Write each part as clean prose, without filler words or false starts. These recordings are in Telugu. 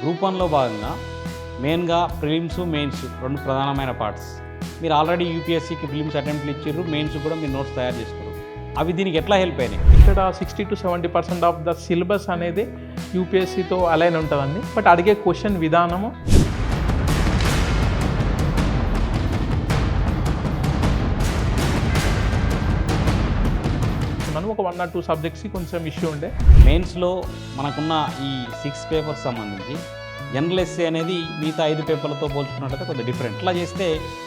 గ్రూప్ వన్లో భాగంగా మెయిన్గా ప్రిలిమ్స్ మెయిన్స్ రెండు ప్రధానమైన పార్ట్స్. మీరు ఆల్రెడీ యూపీఎస్సీకి ప్రిలిమ్స్ అటెంప్ట్లు ఇచ్చారు, మెయిన్స్ కూడా మీరు నోట్స్ తయారు చేసుకున్నారు. అవి దీనికి ఎట్లా హెల్ప్ అయినాయి? ఇక్కడ 60 to 70% ఆఫ్ ద సిలబస్ అనేది యూపీఎస్సీతో అలైన్ ఉంటుందండి. బట్ అడిగే క్వశ్చన్ విధానము ఒక 1 or 2 సబ్జెక్ట్స్కి కొంచెం ఇష్యూ ఉండే. మెయిన్స్లో మనకున్న ఈ 6 పేపర్స్ సంబంధించి జనరల్ ఎస్సే అనేది మిగతా 5 పేపర్లతో పోల్చుకున్నట్లయితే కొంచెం డిఫరెంట్. ఇట్లా చేస్తే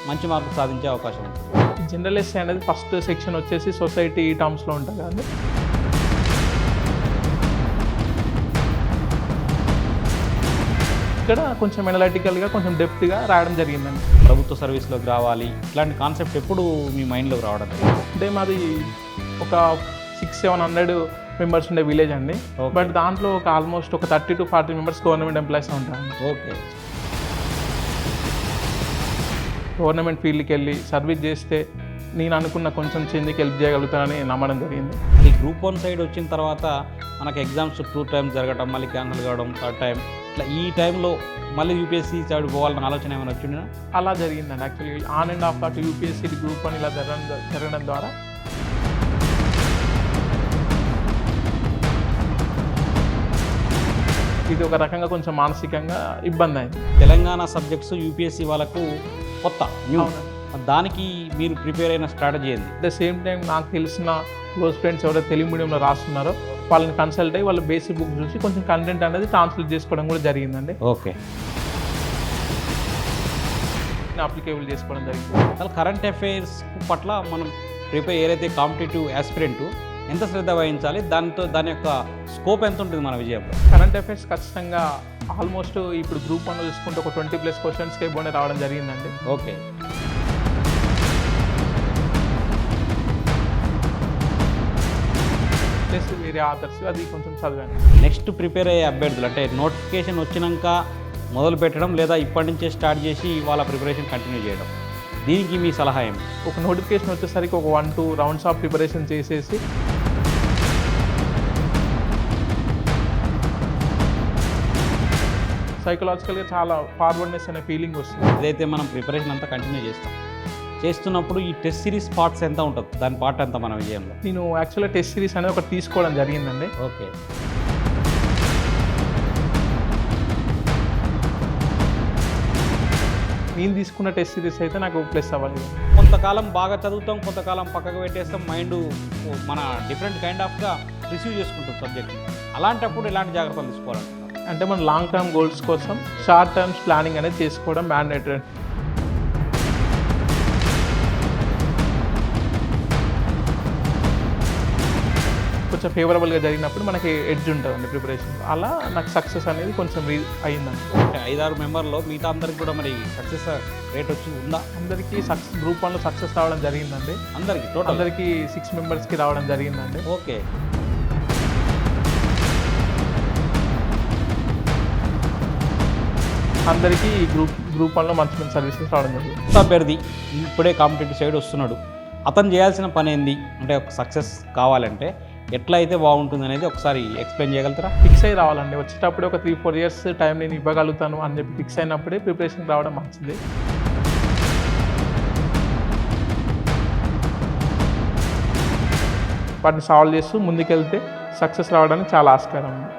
మంచి మార్కులు సాధించే అవకాశం ఉంటుంది. జనరల్ ఎస్సే అనేది ఫస్ట్ సెక్షన్ వచ్చేసి సొసైటీ టర్మ్స్లో ఉంటుంది కదండి. ఇక్కడ కొంచెం ఎనలైటికల్గా కొంచెం డెప్త్గా రాయడం జరిగిందండి. ప్రభుత్వ సర్వీస్లోకి రావాలి ఇట్లాంటి కాన్సెప్ట్ ఎప్పుడు మీ మైండ్లోకి రావడం? అంటే మాది ఒక 600-700 మెంబర్స్ ఉండే విలేజ్ అండి. బట్ దాంట్లో ఒక ఆల్మోస్ట్ ఒక 30 to 40 మెంబర్స్ గవర్నమెంట్ ఎంప్లాయీస్ ఉంటారండి. ఓకే. గవర్నమెంట్ ఫీల్డ్కి వెళ్ళి సర్వీస్ చేస్తే నేను అనుకున్న కొంచెం చేంజ్కి హెల్ప్ చేయగలుగుతానని నమ్మడం జరిగింది. ఈ గ్రూప్ 1 సైడ్ వచ్చిన తర్వాత మనకు ఎగ్జామ్స్ 2 times జరగడం, మళ్ళీ క్యాన్సిల్ కావడం, 3rd time ఇట్లా ఈ టైంలో మళ్ళీ యూపీఎస్సీ సైడ్ పోవాలన్న ఆలోచన ఏమైనా వచ్చిందా? అలా జరిగిందండి. యాక్చువల్లీ ఆన్ అండ్ ఆఫ్ అటు యూపీఎస్సీ గ్రూప్ 1 ఇలా జరగడం ద్వారా ఇది ఒక రకంగా కొంచెం మానసికంగా ఇబ్బంది అయింది. తెలంగాణ సబ్జెక్ట్స్ యూపీఎస్సీ వాళ్ళకు కొత్త న్యూ, దానికి మీరు ప్రిపేర్ అయిన స్ట్రాటజీ ఏంది? అట్ ద సేమ్ టైం నాకు తెలిసిన క్లోజ్ ఫ్రెండ్స్ ఎవరైతే తెలుగు మీడియంలో రాస్తున్నారో వాళ్ళని కన్సల్ట్ అయ్యి వాళ్ళ బేసిక్ బుక్ చూసి కొంచెం కంటెంట్ అనేది ట్రాన్స్లేట్ చేసుకోవడం కూడా జరిగిందండి. ఓకే. అప్లికేబుల్ చేసుకోవడం జరిగింది. అసలు కరెంట్ అఫైర్స్ పట్ల మనం ప్రిపేర్ ఏదైతే కాంపిటేటివ్ ఆస్పిరెంట్ ఎంత శ్రద్ధ వహించాలి, దాని యొక్క స్కోప్ ఎంత ఉంటుంది మన విజయంలో? కరెంట్ అఫైర్స్ ఖచ్చితంగా ఆల్మోస్ట్ ఇప్పుడు గ్రూప్ 1 చూసుకుంటే ఒక 20+ క్వశ్చన్స్కి ఇవ్వనే రావడం జరిగిందండి. ఓకే. ప్లస్ వేరే ఆథర్స్ అది కొంచెం చదివాను. నెక్స్ట్ ప్రిపేర్ అయ్యే అభ్యర్థులు అంటే నోటిఫికేషన్ వచ్చినాక మొదలు పెట్టడం లేదా ఇప్పటి నుంచే స్టార్ట్ చేసి వాళ్ళ ప్రిపరేషన్ కంటిన్యూ చేయడం, దీనికి మీ సలహా ఏమి? ఒక నోటిఫికేషన్ వచ్చేసరికి ఒక 1-2 రౌండ్స్ ఆఫ్ ప్రిపరేషన్ చేసేసి సైకలాజికల్గా చాలా ఫార్వర్డ్నెస్ అనే ఫీలింగ్ వస్తుంది. ఏదైతే మనం ప్రిపరేషన్ అంతా కంటిన్యూ చేస్తున్నప్పుడు ఈ టెస్ట్ సిరీస్ పార్ట్స్ ఎంత ఉంటుంది, దాని పార్ట్ ఎంత మన విజయంలో? నేను యాక్చువల్గా టెస్ట్ సిరీస్ అనేది ఒకటి తీసుకోవడం జరిగిందండి. ఓకే. నేను తీసుకున్న టెస్ట్ సిరీస్ అయితే నాకు ప్లస్ అవ్వలేదు. కొంతకాలం బాగా చదువుతాం, కొంతకాలం పక్కకు పెట్టేస్తాం, మైండ్ మన డిఫరెంట్ కైండ్ ఆఫ్గా రిసీవ్ చేసుకుంటాం సబ్జెక్ట్. అలాంటప్పుడు ఎలాంటి జాగ్రత్తలు తీసుకోవాలంటున్నారు? అంటే మన లాంగ్ టర్మ్ గోల్స్ కోసం షార్ట్ టర్మ్స్ ప్లానింగ్ అనేది చేసుకోవడం మ్యాండేటరీ. కొంచెం ఫేవరబుల్గా జరిగినప్పుడు మనకి ఎడ్జ్ ఉంటుందండి ప్రిపరేషన్. అలా నాకు సక్సెస్ అనేది కొంచెం అయ్యిందండి. 5-6 మెంబర్లో మిగతా అందరికి కూడా మరి సక్సెస్ రేట్ వచ్చి ఉందా? అందరికీ గ్రూప్ 1లో సక్సెస్ రావడం జరిగిందండి. అందరికీ 6 మెంబర్స్కి రావడం జరిగిందండి. ఓకే. అందరికీ గ్రూప్ 1లో మంచి సర్వీసెస్ రావడం జరిగింది. అభ్యర్థి ఇప్పుడే కాంపిటేటివ్ సైడ్ వస్తున్నాడు, అతను చేయాల్సిన పని ఏంది అంటే ఒక సక్సెస్ కావాలంటే ఎట్లా అయితే బాగుంటుంది అనేది ఒకసారి ఎక్స్ప్లెయిన్ చేయగలుగుతారా? ఫిక్స్ అయ్యి రావాలండి. వచ్చేటప్పుడే ఒక 3-4 years టైం నేను ఇవ్వగలుగుతాను అని చెప్పి ఫిక్స్ అయినప్పుడే ప్రిపరేషన్ రావడం మంచిది. వాటిని సాల్వ్ చేస్తూ ముందుకెళ్తే సక్సెస్ రావడానికి చాలా ఆస్కారం ఉంది.